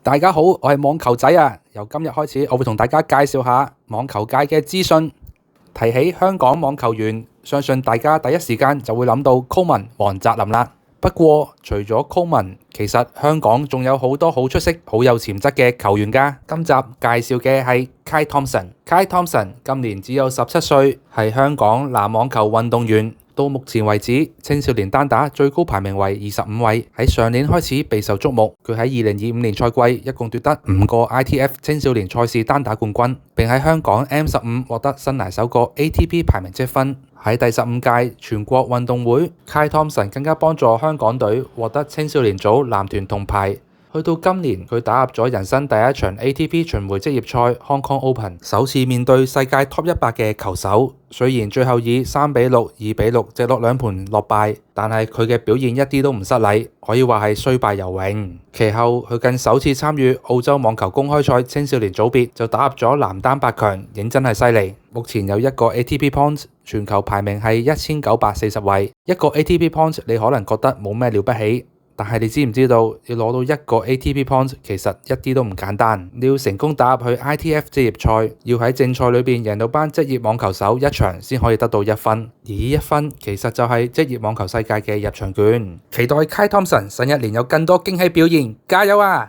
大家好，我係網球仔啊！由今日開始，我會同大家介紹下網球界嘅資訊。提起香港網球員，相信大家第一時間就會諗到 Coleman 黃澤林啦。不過，除咗 Coleman，其實香港仲有好多好出色、好有潛質嘅球員㗎。今集介紹嘅係 Kyle Thompson。Kyle Thompson 今年只有17歲，係香港男網球運動員。到目前為止，青少年單打最高排名為25位，喺上年開始備受矚目。佢喺2025年賽季一共奪得5個 ITF 青少年賽事單打冠軍，並喺香港 M15獲得生涯首個 ATP 排名積分。喺第15屆全國運動會，Kyle Thompson 更加幫助香港隊獲得青少年組男團銅牌。去到今年，佢打入咗人生第一場 ATP 巡迴職業賽 Hong Kong Open，首次面對世界 Top 100嘅球手。雖然最後以3-6、2-6直落兩盤落敗，但係佢嘅表現一啲都唔失禮，可以話係雖敗猶榮。其後佢更首次參與澳洲網球公開賽青少年組別，就打入咗男單8強，認真係犀利。目前有一個 ATP Points，全球排名係1940位。一個 ATP Points 你可能覺得冇咩了不起。但係你知唔知道要攞到一個 ATP Points 其實一啲都唔簡單。你要成功打入去 ITF 職業賽，要喺正賽裏邊贏到班職業網球手一場先可以得到1分，而呢1分其實就係職業網球世界嘅入場券。期待 Kyle Thompson 新一年有更多驚喜表現，加油啊！